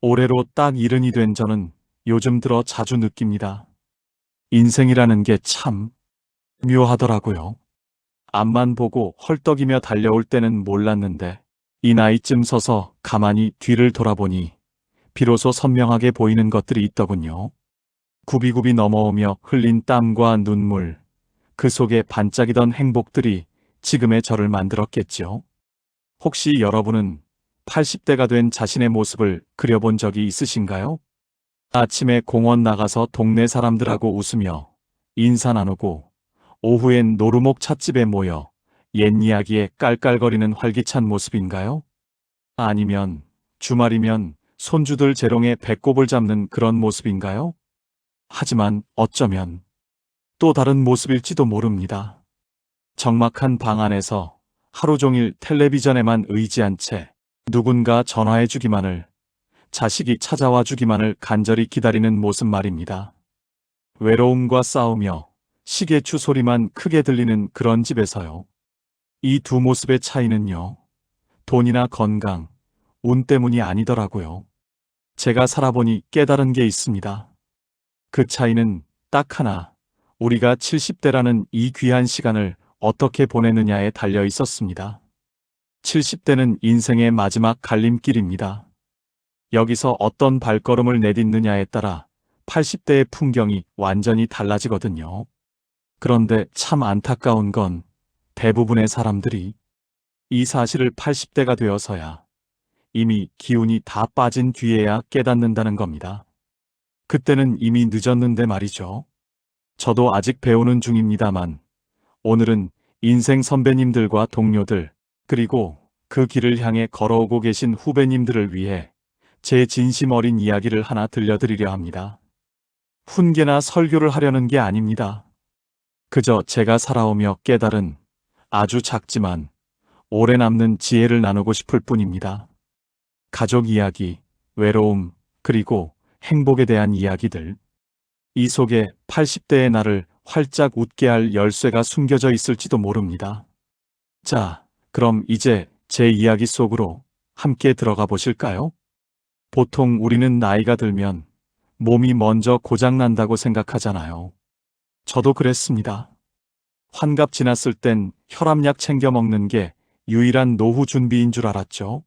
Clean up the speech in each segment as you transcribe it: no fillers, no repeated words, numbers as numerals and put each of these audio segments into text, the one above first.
올해로 딱 70이 된 저는 요즘 들어 자주 느낍니다. 인생이라는 게 참 묘하더라고요. 앞만 보고 헐떡이며 달려올 때는 몰랐는데 이 나이쯤 서서 가만히 뒤를 돌아보니 비로소 선명하게 보이는 것들이 있더군요. 굽이굽이 넘어오며 흘린 땀과 눈물, 그 속에 반짝이던 행복들이 지금의 저를 만들었겠죠. 혹시 여러분은 80대가 된 자신의 모습을 그려본 적이 있으신가요? 아침에 공원 나가서 동네 사람들하고 웃으며 인사 나누고 오후엔 노루목 찻집에 모여 옛 이야기에 깔깔거리는 활기찬 모습인가요? 아니면 주말이면 손주들 재롱에 배꼽을 잡는 그런 모습인가요? 하지만 어쩌면 또 다른 모습일지도 모릅니다. 적막한 방 안에서 하루 종일 텔레비전에만 의지한 채 누군가 전화해 주기만을, 자식이 찾아와 주기만을 간절히 기다리는 모습 말입니다. 외로움과 싸우며 시계추 소리만 크게 들리는 그런 집에서요. 이 두 모습의 차이는요, 돈이나 건강, 운 때문이 아니더라고요. 제가 살아보니 깨달은 게 있습니다. 그 차이는 딱 하나, 우리가 70대라는 이 귀한 시간을 어떻게 보내느냐에 달려 있었습니다. 70대는 인생의 마지막 갈림길입니다. 여기서 어떤 발걸음을 내딛느냐에 따라 80대의 풍경이 완전히 달라지거든요. 그런데 참 안타까운 건 대부분의 사람들이 이 사실을 80대가 되어서야 이미 기운이 다 빠진 뒤에야 깨닫는다는 겁니다. 그때는 이미 늦었는데 말이죠. 저도 아직 배우는 중입니다만 오늘은 인생 선배님들과 동료들, 그리고 그 길을 향해 걸어오고 계신 후배님들을 위해 제 진심 어린 이야기를 하나 들려드리려 합니다. 훈계나 설교를 하려는 게 아닙니다. 그저 제가 살아오며 깨달은 아주 작지만 오래 남는 지혜를 나누고 싶을 뿐입니다. 가족 이야기, 외로움, 그리고 행복에 대한 이야기들. 이 속에 80대의 나를 활짝 웃게 할 열쇠가 숨겨져 있을지도 모릅니다. 자, 그럼 이제 제 이야기 속으로 함께 들어가 보실까요? 보통 우리는 나이가 들면 몸이 먼저 고장난다고 생각하잖아요. 저도 그랬습니다. 환갑 지났을 땐 혈압약 챙겨 먹는 게 유일한 노후 준비인 줄 알았죠.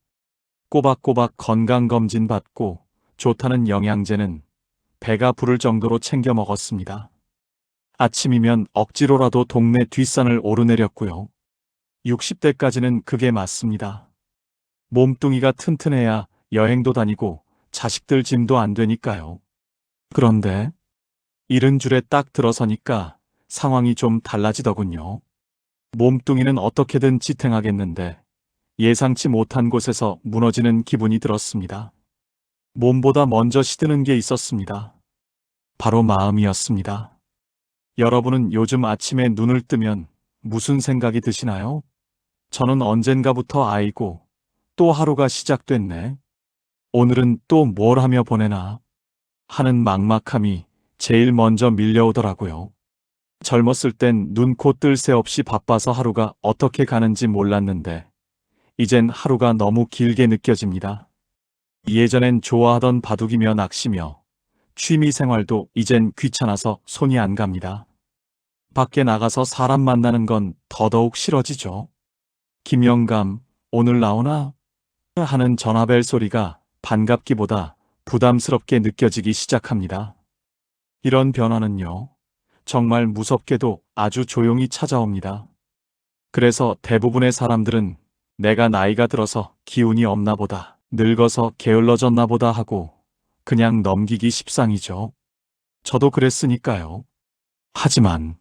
꼬박꼬박 건강검진 받고 좋다는 영양제는 배가 부를 정도로 챙겨 먹었습니다. 아침이면 억지로라도 동네 뒷산을 오르내렸고요. 60대까지는 그게 맞습니다. 몸뚱이가 튼튼해야 여행도 다니고 자식들 짐도 안 되니까요. 그런데 70줄에 딱 들어서니까 상황이 좀 달라지더군요. 몸뚱이는 어떻게든 지탱하겠는데 예상치 못한 곳에서 무너지는 기분이 들었습니다. 몸보다 먼저 시드는 게 있었습니다. 바로 마음이었습니다. 여러분은 요즘 아침에 눈을 뜨면 무슨 생각이 드시나요? 저는 언젠가부터 아이고 또 하루가 시작됐네. 오늘은 또 뭘 하며 보내나 하는 막막함이 제일 먼저 밀려오더라고요. 젊었을 땐 눈, 코, 뜰 새 없이 바빠서 하루가 어떻게 가는지 몰랐는데 이젠 하루가 너무 길게 느껴집니다. 예전엔 좋아하던 바둑이며 낚시며 취미 생활도 이젠 귀찮아서 손이 안 갑니다. 밖에 나가서 사람 만나는 건 더더욱 싫어지죠. 김영감, 오늘 나오나? 하는 전화벨 소리가 반갑기보다 부담스럽게 느껴지기 시작합니다. 이런 변화는요, 정말 무섭게도 아주 조용히 찾아옵니다. 그래서 대부분의 사람들은 내가 나이가 들어서 기운이 없나 보다, 늙어서 게을러졌나 보다 하고 그냥 넘기기 십상이죠. 저도 그랬으니까요. 하지만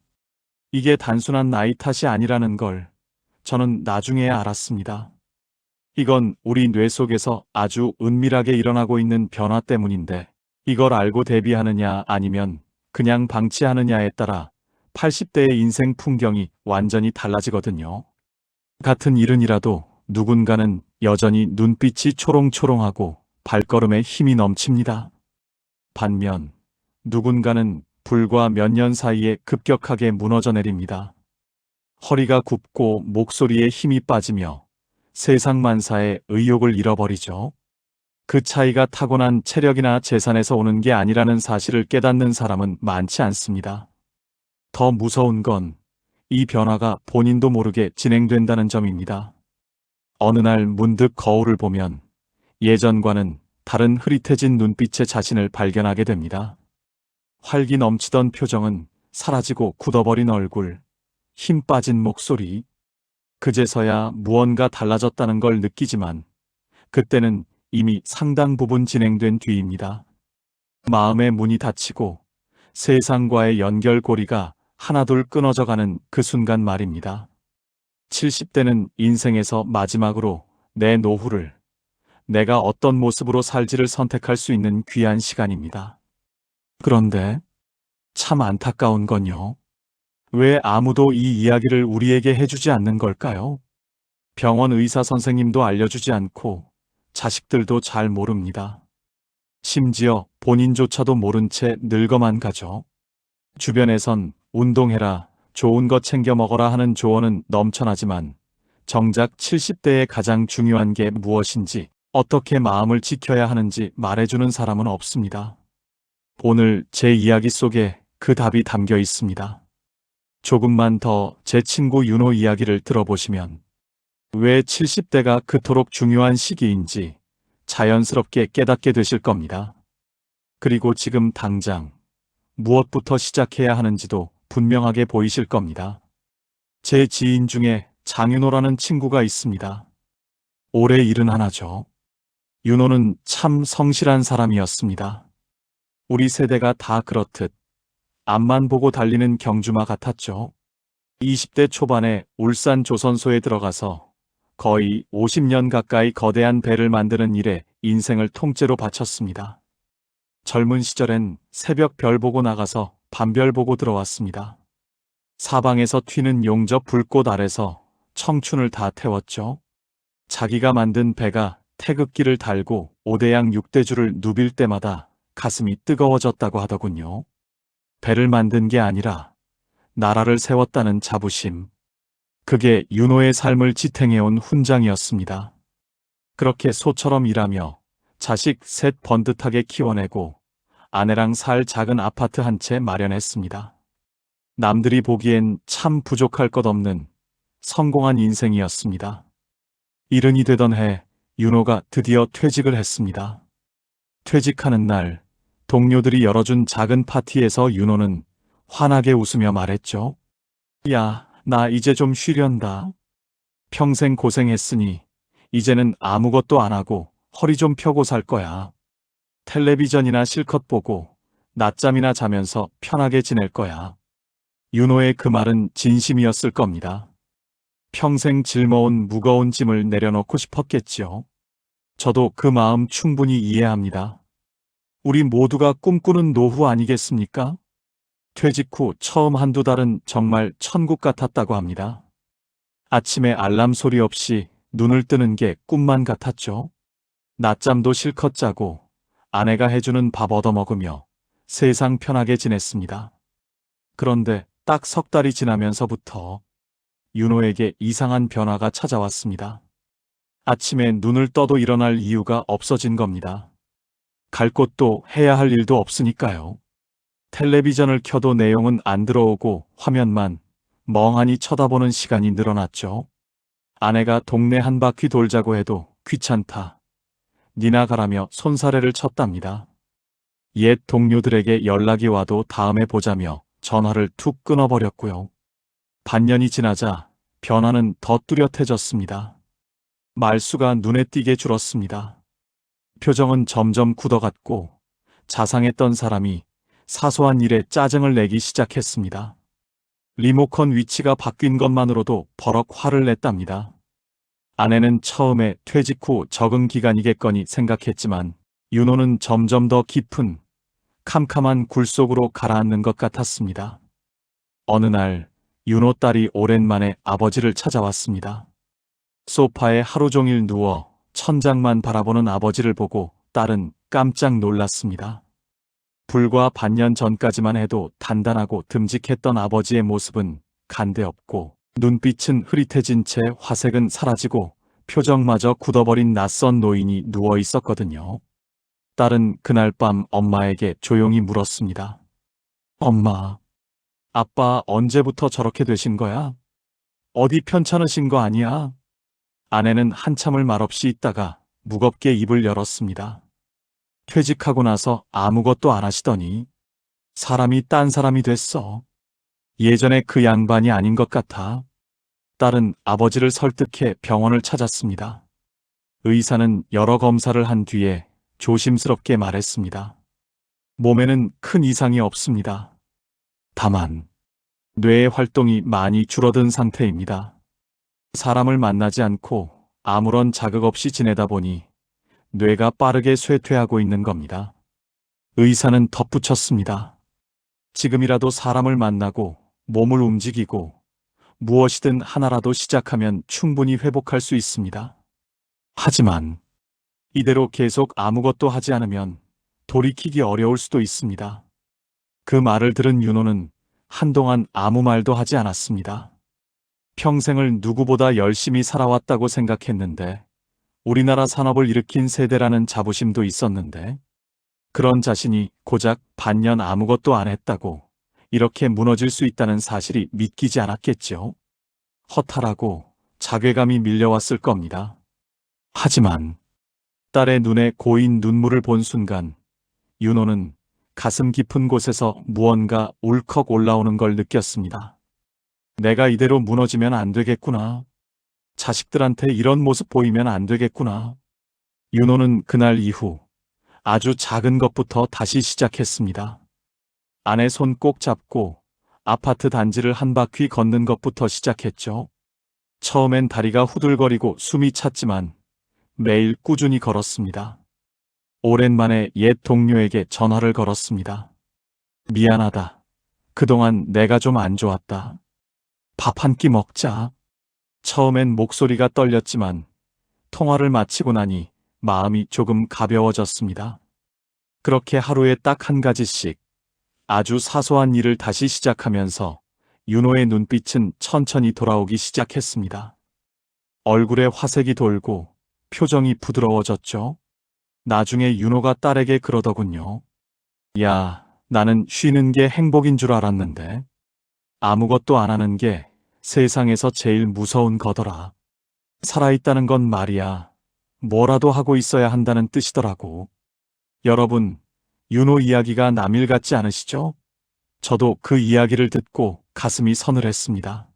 이게 단순한 나이 탓이 아니라는 걸 저는 나중에야 알았습니다. 이건 우리 뇌 속에서 아주 은밀하게 일어나고 있는 변화 때문인데 이걸 알고 대비하느냐 아니면 그냥 방치하느냐에 따라 80대의 인생 풍경이 완전히 달라지거든요. 같은 일은이라도 누군가는 여전히 눈빛이 초롱초롱하고 발걸음에 힘이 넘칩니다. 반면 누군가는 불과 몇 년 사이에 급격하게 무너져 내립니다. 허리가 굽고 목소리에 힘이 빠지며 세상 만사에 의욕을 잃어버리죠. 그 차이가 타고난 체력이나 재산에서 오는 게 아니라는 사실을 깨닫는 사람은 많지 않습니다. 더 무서운 건 이 변화가 본인도 모르게 진행된다는 점입니다. 어느 날 문득 거울을 보면 예전과는 다른 흐릿해진 눈빛의 자신을 발견하게 됩니다. 활기 넘치던 표정은 사라지고 굳어버린 얼굴, 힘 빠진 목소리. 그제서야 무언가 달라졌다는 걸 느끼지만 그때는 이미 상당 부분 진행된 뒤입니다. 마음의 문이 닫히고 세상과의 연결고리가 하나둘 끊어져가는 그 순간 말입니다. 70대는 인생에서 마지막으로 내 노후를, 내가 어떤 모습으로 살지를 선택할 수 있는 귀한 시간입니다. 그런데 참 안타까운 건요. 왜 아무도 이 이야기를 우리에게 해주지 않는 걸까요? 병원 의사 선생님도 알려주지 않고 자식들도 잘 모릅니다. 심지어 본인조차도 모른 채 늙어만 가죠. 주변에선 운동해라, 좋은 거 챙겨 먹어라 하는 조언은 넘쳐나지만 정작 70대의 가장 중요한 게 무엇인지, 어떻게 마음을 지켜야 하는지 말해주는 사람은 없습니다. 오늘 제 이야기 속에 그 답이 담겨 있습니다. 조금만 더 제 친구 윤호 이야기를 들어보시면 왜 70대가 그토록 중요한 시기인지 자연스럽게 깨닫게 되실 겁니다. 그리고 지금 당장 무엇부터 시작해야 하는지도 분명하게 보이실 겁니다. 제 지인 중에 장윤호라는 친구가 있습니다. 올해 71죠. 윤호는 참 성실한 사람이었습니다. 우리 세대가 다 그렇듯 앞만 보고 달리는 경주마 같았죠. 20대 초반에 울산 조선소에 들어가서 거의 50년 가까이 거대한 배를 만드는 일에 인생을 통째로 바쳤습니다. 젊은 시절엔 새벽 별 보고 나가서 밤별 보고 들어왔습니다. 사방에서 튀는 용접 불꽃 아래서 청춘을 다 태웠죠. 자기가 만든 배가 태극기를 달고 오대양 6대주를 누빌 때마다 가슴이 뜨거워졌다고 하더군요. 배를 만든 게 아니라 나라를 세웠다는 자부심. 그게 윤호의 삶을 지탱해온 훈장이었습니다. 그렇게 소처럼 일하며 자식 셋 번듯하게 키워내고 아내랑 살 작은 아파트 한 채 마련했습니다. 남들이 보기엔 참 부족할 것 없는 성공한 인생이었습니다. 70이 되던 해 윤호가 드디어 퇴직을 했습니다. 퇴직하는 날 동료들이 열어준 작은 파티에서 윤호는 환하게 웃으며 말했죠. 야, 나 이제 좀 쉬련다. 평생 고생했으니 이제는 아무것도 안 하고 허리 좀 펴고 살 거야. 텔레비전이나 실컷 보고 낮잠이나 자면서 편하게 지낼 거야. 윤호의 그 말은 진심이었을 겁니다. 평생 짊어온 무거운 짐을 내려놓고 싶었겠지요. 저도 그 마음 충분히 이해합니다. 우리 모두가 꿈꾸는 노후 아니겠습니까? 퇴직 후 처음 한두 달은 정말 천국 같았다고 합니다. 아침에 알람 소리 없이 눈을 뜨는 게 꿈만 같았죠. 낮잠도 실컷 자고 아내가 해주는 밥 얻어먹으며 세상 편하게 지냈습니다. 그런데 딱 석 달이 지나면서부터 윤호에게 이상한 변화가 찾아왔습니다. 아침에 눈을 떠도 일어날 이유가 없어진 겁니다. 갈 곳도 해야 할 일도 없으니까요. 텔레비전을 켜도 내용은 안 들어오고 화면만 멍하니 쳐다보는 시간이 늘어났죠. 아내가 동네 한 바퀴 돌자고 해도 귀찮다, 니나 가라며 손사래를 쳤답니다. 옛 동료들에게 연락이 와도 다음에 보자며 전화를 툭 끊어버렸고요. 반년이 지나자 변화는 더 뚜렷해졌습니다. 말수가 눈에 띄게 줄었습니다. 표정은 점점 굳어갔고 자상했던 사람이 사소한 일에 짜증을 내기 시작했습니다. 리모컨 위치가 바뀐 것만으로도 버럭 화를 냈답니다. 아내는 처음에 퇴직 후 적응 기간이겠거니 생각했지만 윤호는 점점 더 깊은 캄캄한 굴 속으로 가라앉는 것 같았습니다. 어느 날 윤호 딸이 오랜만에 아버지를 찾아왔습니다. 소파에 하루 종일 누워 천장만 바라보는 아버지를 보고 딸은 깜짝 놀랐습니다. 불과 반년 전까지만 해도 단단하고 듬직했던 아버지의 모습은 간데없고 눈빛은 흐릿해진 채 화색은 사라지고 표정마저 굳어버린 낯선 노인이 누워 있었거든요. 딸은 그날 밤 엄마에게 조용히 물었습니다. 엄마, 아빠 언제부터 저렇게 되신 거야? 어디 편찮으신 거 아니야? 아내는 한참을 말없이 있다가 무겁게 입을 열었습니다. 퇴직하고 나서 아무것도 안 하시더니 사람이 딴 사람이 됐어. 예전에 그 양반이 아닌 것 같아. 딸은 아버지를 설득해 병원을 찾았습니다. 의사는 여러 검사를 한 뒤에 조심스럽게 말했습니다. 몸에는 큰 이상이 없습니다. 다만 뇌의 활동이 많이 줄어든 상태입니다. 사람을 만나지 않고 아무런 자극 없이 지내다 보니 뇌가 빠르게 쇠퇴하고 있는 겁니다. 의사는 덧붙였습니다. 지금이라도 사람을 만나고 몸을 움직이고 무엇이든 하나라도 시작하면 충분히 회복할 수 있습니다. 하지만 이대로 계속 아무것도 하지 않으면 돌이키기 어려울 수도 있습니다. 그 말을 들은 윤호는 한동안 아무 말도 하지 않았습니다. 평생을 누구보다 열심히 살아왔다고 생각했는데 우리나라 산업을 일으킨 세대라는 자부심도 있었는데 그런 자신이 고작 반년 아무것도 안 했다고 이렇게 무너질 수 있다는 사실이 믿기지 않았겠죠. 허탈하고 자괴감이 밀려왔을 겁니다. 하지만 딸의 눈에 고인 눈물을 본 순간 윤호는 가슴 깊은 곳에서 무언가 울컥 올라오는 걸 느꼈습니다. 내가 이대로 무너지면 안 되겠구나. 자식들한테 이런 모습 보이면 안 되겠구나. 윤호는 그날 이후 아주 작은 것부터 다시 시작했습니다. 아내 손 꼭 잡고 아파트 단지를 한 바퀴 걷는 것부터 시작했죠. 처음엔 다리가 후들거리고 숨이 찼지만 매일 꾸준히 걸었습니다. 오랜만에 옛 동료에게 전화를 걸었습니다. 미안하다. 그동안 내가 좀 안 좋았다. 밥 한 끼 먹자. 처음엔 목소리가 떨렸지만 통화를 마치고 나니 마음이 조금 가벼워졌습니다. 그렇게 하루에 딱 한 가지씩 아주 사소한 일을 다시 시작하면서 윤호의 눈빛은 천천히 돌아오기 시작했습니다. 얼굴에 화색이 돌고 표정이 부드러워졌죠. 나중에 윤호가 딸에게 그러더군요. 야, 나는 쉬는 게 행복인 줄 알았는데 아무것도 안 하는 게 세상에서 제일 무서운 거더라. 살아있다는 건 말이야. 뭐라도 하고 있어야 한다는 뜻이더라고. 여러분, 윤호 이야기가 남일 같지 않으시죠? 저도 그 이야기를 듣고 가슴이 서늘했습니다.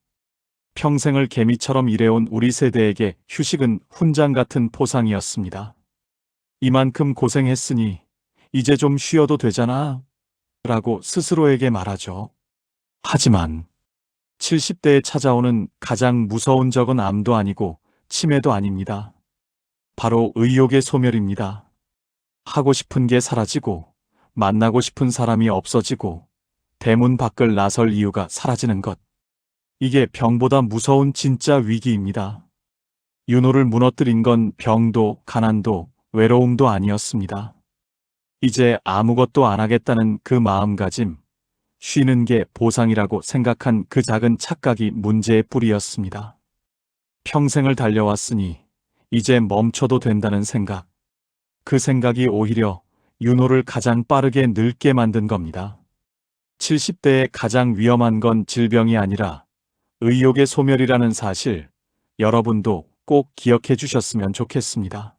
평생을 개미처럼 일해온 우리 세대에게 휴식은 훈장 같은 포상이었습니다. 이만큼 고생했으니 이제 좀 쉬어도 되잖아. 라고 스스로에게 말하죠. 하지만 70대에 찾아오는 가장 무서운 적은 암도 아니고 치매도 아닙니다. 바로 의욕의 소멸입니다. 하고 싶은 게 사라지고 만나고 싶은 사람이 없어지고 대문 밖을 나설 이유가 사라지는 것. 이게 병보다 무서운 진짜 위기입니다. 윤호를 무너뜨린 건 병도 가난도 외로움도 아니었습니다. 이제 아무것도 안 하겠다는 그 마음가짐, 쉬는 게 보상이라고 생각한 그 작은 착각이 문제의 뿌리였습니다. 평생을 달려왔으니 이제 멈춰도 된다는 생각. 그 생각이 오히려 윤호를 가장 빠르게 늙게 만든 겁니다. 70대에 가장 위험한 건 질병이 아니라 의욕의 소멸이라는 사실, 여러분도 꼭 기억해 주셨으면 좋겠습니다.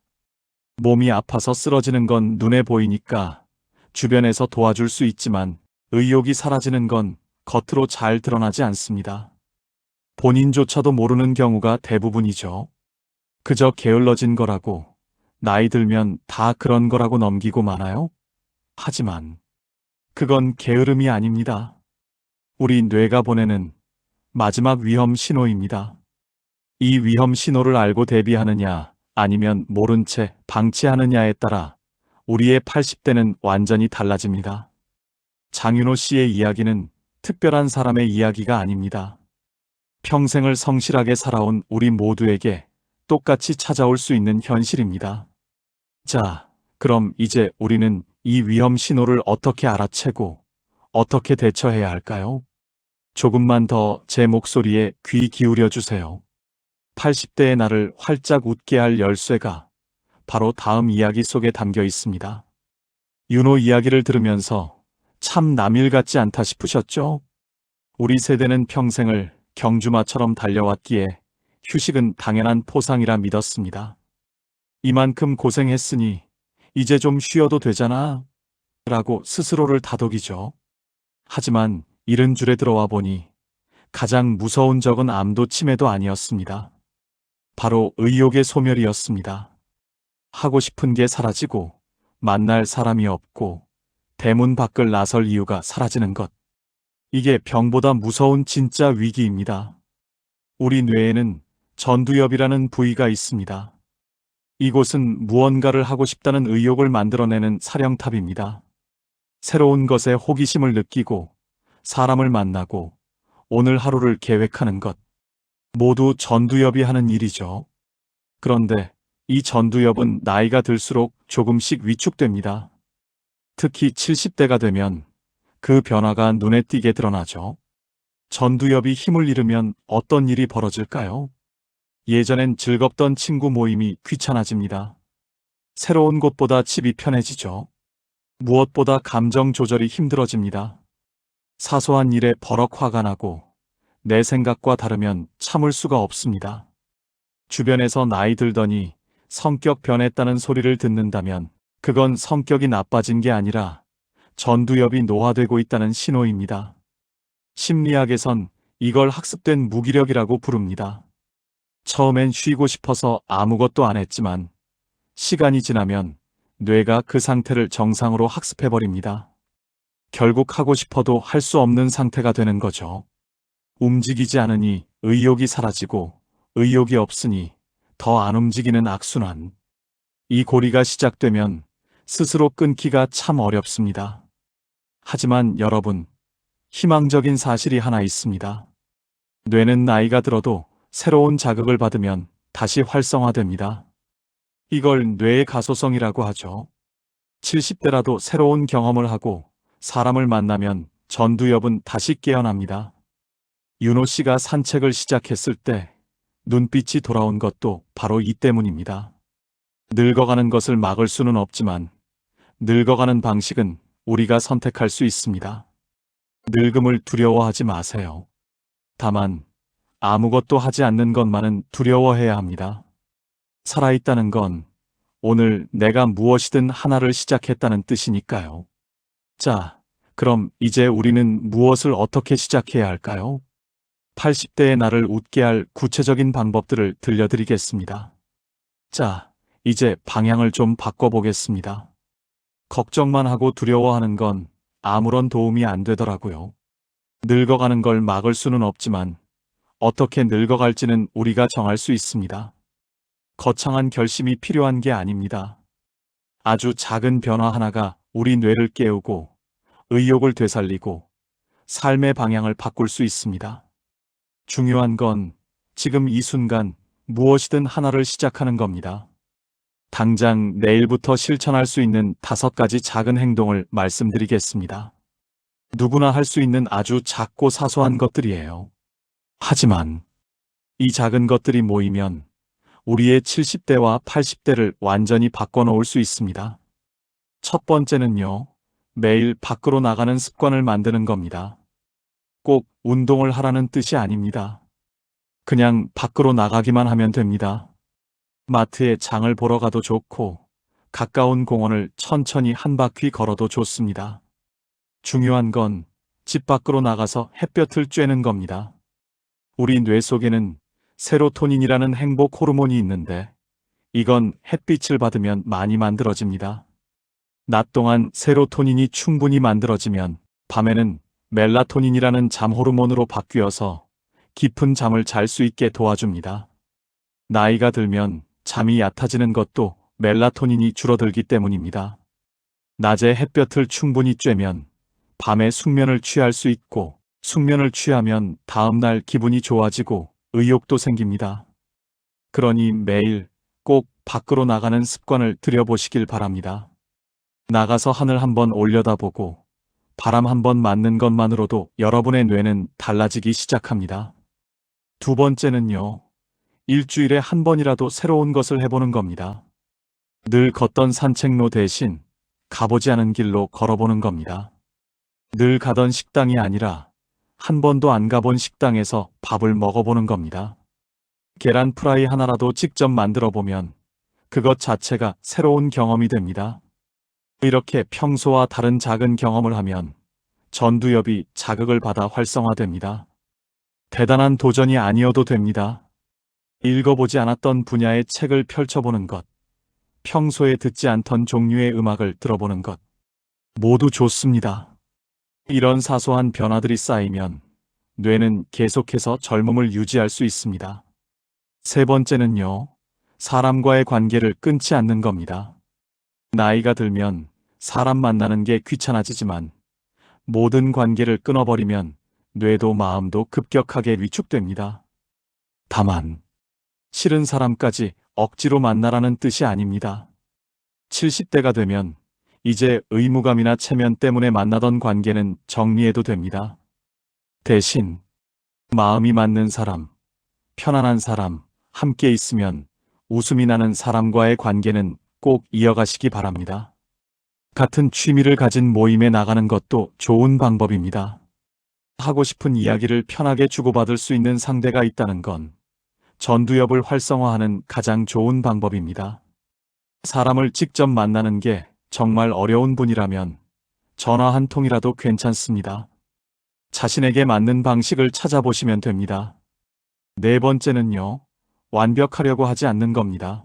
몸이 아파서 쓰러지는 건 눈에 보이니까 주변에서 도와줄 수 있지만 의욕이 사라지는 건 겉으로 잘 드러나지 않습니다. 본인조차도 모르는 경우가 대부분이죠. 그저 게을러진 거라고, 나이 들면 다 그런 거라고 넘기고 마나요? 하지만 그건 게으름이 아닙니다. 우리 뇌가 보내는 마지막 위험 신호입니다. 이 위험 신호를 알고 대비하느냐 아니면 모른 채 방치하느냐에 따라 우리의 80대는 완전히 달라집니다. 장윤호 씨의 이야기는 특별한 사람의 이야기가 아닙니다. 평생을 성실하게 살아온 우리 모두에게 똑같이 찾아올 수 있는 현실입니다. 자, 그럼 이제 우리는 이 위험 신호를 어떻게 알아채고 어떻게 대처해야 할까요? 조금만 더 제 목소리에 귀 기울여 주세요. 80대의 나를 활짝 웃게 할 열쇠가 바로 다음 이야기 속에 담겨 있습니다. 윤호 이야기를 들으면서 참 남일 같지 않다 싶으셨죠? 우리 세대는 평생을 경주마처럼 달려왔기에 휴식은 당연한 포상이라 믿었습니다. 이만큼 고생했으니 이제 좀 쉬어도 되잖아 라고 스스로를 다독이죠. 하지만 이른 줄에 들어와 보니 가장 무서운 적은 암도 치매도 아니었습니다. 바로 의욕의 소멸이었습니다. 하고 싶은 게 사라지고 만날 사람이 없고 대문 밖을 나설 이유가 사라지는 것. 이게 병보다 무서운 진짜 위기입니다. 우리 뇌에는 전두엽이라는 부위가 있습니다. 이곳은 무언가를 하고 싶다는 의욕을 만들어내는 사령탑입니다. 새로운 것에 호기심을 느끼고 사람을 만나고 오늘 하루를 계획하는 것. 모두 전두엽이 하는 일이죠. 그런데 이 전두엽은 나이가 들수록 조금씩 위축됩니다. 특히 70대가 되면 그 변화가 눈에 띄게 드러나죠. 전두엽이 힘을 잃으면 어떤 일이 벌어질까요? 예전엔 즐겁던 친구 모임이 귀찮아집니다. 새로운 곳보다 집이 편해지죠. 무엇보다 감정 조절이 힘들어집니다. 사소한 일에 버럭 화가 나고 내 생각과 다르면 참을 수가 없습니다. 주변에서 나이 들더니 성격 변했다는 소리를 듣는다면 그건 성격이 나빠진 게 아니라 전두엽이 노화되고 있다는 신호입니다. 심리학에선 이걸 학습된 무기력이라고 부릅니다. 처음엔 쉬고 싶어서 아무것도 안 했지만 시간이 지나면 뇌가 그 상태를 정상으로 학습해버립니다. 결국 하고 싶어도 할 수 없는 상태가 되는 거죠. 움직이지 않으니 의욕이 사라지고 의욕이 없으니 더 안 움직이는 악순환. 이 고리가 시작되면 스스로 끊기가 참 어렵습니다. 하지만 여러분, 희망적인 사실이 하나 있습니다. 뇌는 나이가 들어도 새로운 자극을 받으면 다시 활성화됩니다. 이걸 뇌의 가소성이라고 하죠. 70대라도 새로운 경험을 하고 사람을 만나면 전두엽은 다시 깨어납니다. 윤호 씨가 산책을 시작했을 때 눈빛이 돌아온 것도 바로 이 때문입니다. 늙어가는 것을 막을 수는 없지만 늙어가는 방식은 우리가 선택할 수 있습니다. 늙음을 두려워하지 마세요. 다만 아무것도 하지 않는 것만은 두려워해야 합니다. 살아있다는 건 오늘 내가 무엇이든 하나를 시작했다는 뜻이니까요. 자, 그럼 이제 우리는 무엇을 어떻게 시작해야 할까요? 80대의 나를 웃게 할 구체적인 방법들을 들려드리겠습니다. 자, 이제 방향을 좀 바꿔보겠습니다. 걱정만 하고 두려워하는 건 아무런 도움이 안 되더라고요. 늙어가는 걸 막을 수는 없지만 어떻게 늙어갈지는 우리가 정할 수 있습니다. 거창한 결심이 필요한 게 아닙니다. 아주 작은 변화 하나가 우리 뇌를 깨우고 의욕을 되살리고 삶의 방향을 바꿀 수 있습니다. 중요한 건 지금 이 순간 무엇이든 하나를 시작하는 겁니다. 당장 내일부터 실천할 수 있는 5가지 작은 행동을 말씀드리겠습니다. 누구나 할 수 있는 아주 작고 사소한 것들이에요. 하지만 이 작은 것들이 모이면 우리의 70대와 80대를 완전히 바꿔놓을 수 있습니다. 첫 번째는요, 매일 밖으로 나가는 습관을 만드는 겁니다. 꼭 운동을 하라는 뜻이 아닙니다. 그냥 밖으로 나가기만 하면 됩니다. 마트에 장을 보러 가도 좋고, 가까운 공원을 천천히 한 바퀴 걸어도 좋습니다. 중요한 건 집 밖으로 나가서 햇볕을 쬐는 겁니다. 우리 뇌 속에는 세로토닌이라는 행복 호르몬이 있는데 이건 햇빛을 받으면 많이 만들어집니다. 낮 동안 세로토닌이 충분히 만들어지면 밤에는 멜라토닌이라는 잠 호르몬으로 바뀌어서 깊은 잠을 잘 수 있게 도와줍니다. 나이가 들면 잠이 얕아지는 것도 멜라토닌이 줄어들기 때문입니다. 낮에 햇볕을 충분히 쬐면 밤에 숙면을 취할 수 있고 숙면을 취하면 다음날 기분이 좋아지고 의욕도 생깁니다. 그러니 매일 꼭 밖으로 나가는 습관을 들여보시길 바랍니다. 나가서 하늘 한번 올려다보고 바람 한번 맞는 것만으로도 여러분의 뇌는 달라지기 시작합니다. 두 번째는요, 일주일에 한 번이라도 새로운 것을 해보는 겁니다. 늘 걷던 산책로 대신 가보지 않은 길로 걸어보는 겁니다. 늘 가던 식당이 아니라 한 번도 안 가본 식당에서 밥을 먹어보는 겁니다. 계란 프라이 하나라도 직접 만들어 보면 그것 자체가 새로운 경험이 됩니다. 이렇게 평소와 다른 작은 경험을 하면 전두엽이 자극을 받아 활성화됩니다. 대단한 도전이 아니어도 됩니다. 읽어보지 않았던 분야의 책을 펼쳐보는 것, 평소에 듣지 않던 종류의 음악을 들어보는 것, 모두 좋습니다. 이런 사소한 변화들이 쌓이면 뇌는 계속해서 젊음을 유지할 수 있습니다. 세 번째는요, 사람과의 관계를 끊지 않는 겁니다. 나이가 들면 사람 만나는 게 귀찮아지지만 모든 관계를 끊어버리면 뇌도 마음도 급격하게 위축됩니다. 다만, 싫은 사람까지 억지로 만나라는 뜻이 아닙니다. 70대가 되면 이제 의무감이나 체면 때문에 만나던 관계는 정리해도 됩니다. 대신 마음이 맞는 사람, 편안한 사람, 함께 있으면 웃음이 나는 사람과의 관계는 꼭 이어가시기 바랍니다. 같은 취미를 가진 모임에 나가는 것도 좋은 방법입니다. 하고 싶은 이야기를 편하게 주고받을 수 있는 상대가 있다는 건 전두엽을 활성화하는 가장 좋은 방법입니다. 사람을 직접 만나는 게 정말 어려운 분이라면 전화 한 통이라도 괜찮습니다. 자신에게 맞는 방식을 찾아보시면 됩니다. 네 번째는요, 완벽하려고 하지 않는 겁니다.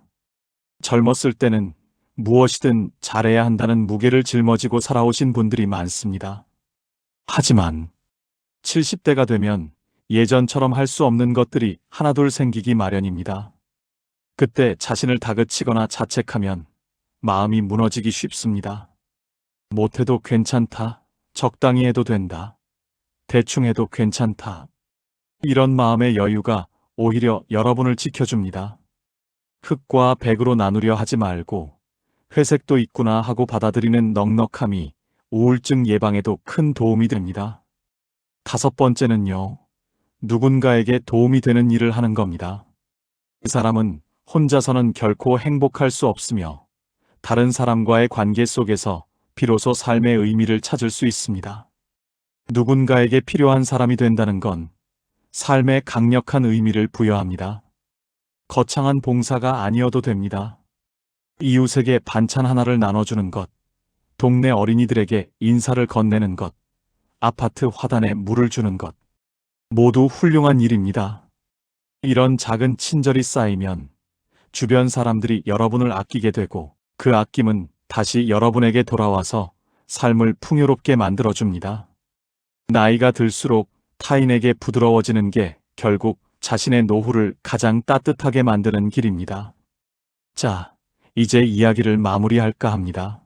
젊었을 때는 무엇이든 잘해야 한다는 무게를 짊어지고 살아오신 분들이 많습니다. 하지만 70대가 되면 예전처럼 할 수 없는 것들이 하나둘 생기기 마련입니다. 그때 자신을 다그치거나 자책하면 마음이 무너지기 쉽습니다. 못해도 괜찮다, 적당히 해도 된다, 대충 해도 괜찮다. 이런 마음의 여유가 오히려 여러분을 지켜줍니다. 흑과 백으로 나누려 하지 말고 회색도 있구나 하고 받아들이는 넉넉함이 우울증 예방에도 큰 도움이 됩니다. 다섯 번째는요, 누군가에게 도움이 되는 일을 하는 겁니다. 그 사람은 혼자서는 결코 행복할 수 없으며 다른 사람과의 관계 속에서 비로소 삶의 의미를 찾을 수 있습니다. 누군가에게 필요한 사람이 된다는 건 삶에 강력한 의미를 부여합니다. 거창한 봉사가 아니어도 됩니다. 이웃에게 반찬 하나를 나눠주는 것, 동네 어린이들에게 인사를 건네는 것, 아파트 화단에 물을 주는 것, 모두 훌륭한 일입니다. 이런 작은 친절이 쌓이면 주변 사람들이 여러분을 아끼게 되고 그 아낌은 다시 여러분에게 돌아와서 삶을 풍요롭게 만들어줍니다. 나이가 들수록 타인에게 부드러워지는 게 결국 자신의 노후를 가장 따뜻하게 만드는 길입니다. 자, 이제 이야기를 마무리할까 합니다.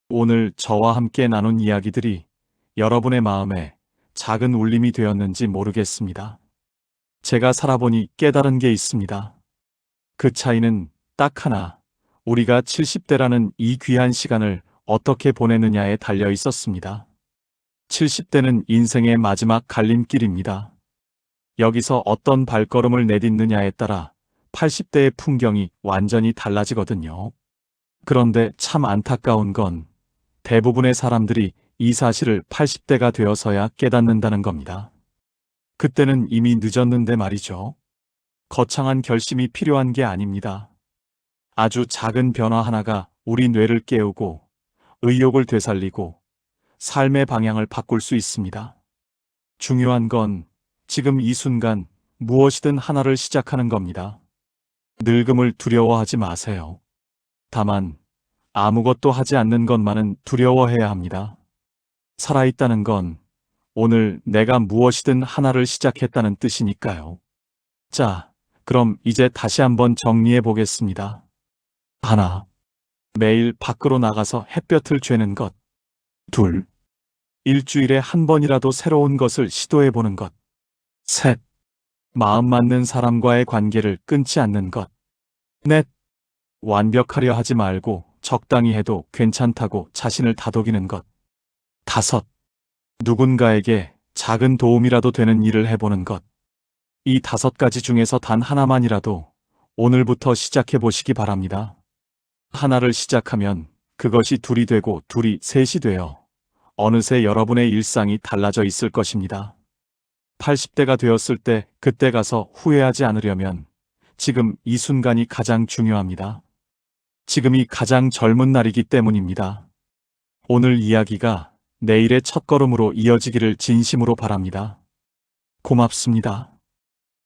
오늘 저와 함께 나눈 이야기들이 여러분의 마음에 작은 울림이 되었는지 모르겠습니다. 제가 살아보니 깨달은 게 있습니다. 그 차이는 딱 하나, 우리가 70대라는 이 귀한 시간을 어떻게 보내느냐에 달려 있었습니다. 70대는 인생의 마지막 갈림길입니다. 여기서 어떤 발걸음을 내딛느냐에 따라 80대의 풍경이 완전히 달라지거든요. 그런데 참 안타까운 건 대부분의 사람들이 이 사실을 80대가 되어서야 깨닫는다는 겁니다. 그때는 이미 늦었는데 말이죠. 거창한 결심이 필요한 게 아닙니다. 아주 작은 변화 하나가 우리 뇌를 깨우고 의욕을 되살리고 삶의 방향을 바꿀 수 있습니다. 중요한 건 지금 이 순간 무엇이든 하나를 시작하는 겁니다. 늙음을 두려워하지 마세요. 다만 아무것도 하지 않는 것만은 두려워해야 합니다. 살아있다는 건 오늘 내가 무엇이든 하나를 시작했다는 뜻이니까요. 자, 그럼 이제 다시 한번 정리해 보겠습니다. 하나, 매일 밖으로 나가서 햇볕을 쬐는 것. 둘, 일주일에 한 번이라도 새로운 것을 시도해 보는 것. 셋, 마음 맞는 사람과의 관계를 끊지 않는 것. 넷, 완벽하려 하지 말고 적당히 해도 괜찮다고 자신을 다독이는 것. 다섯, 누군가에게 작은 도움이라도 되는 일을 해보는 것. 이 5가지 중에서 단 하나만이라도 오늘부터 시작해 보시기 바랍니다. 하나를 시작하면 그것이 둘이 되고 둘이 셋이 되어 어느새 여러분의 일상이 달라져 있을 것입니다. 80대가 되었을 때 그때 가서 후회하지 않으려면 지금 이 순간이 가장 중요합니다. 지금이 가장 젊은 날이기 때문입니다. 오늘 이야기가 내일의 첫걸음으로 이어지기를 진심으로 바랍니다. 고맙습니다.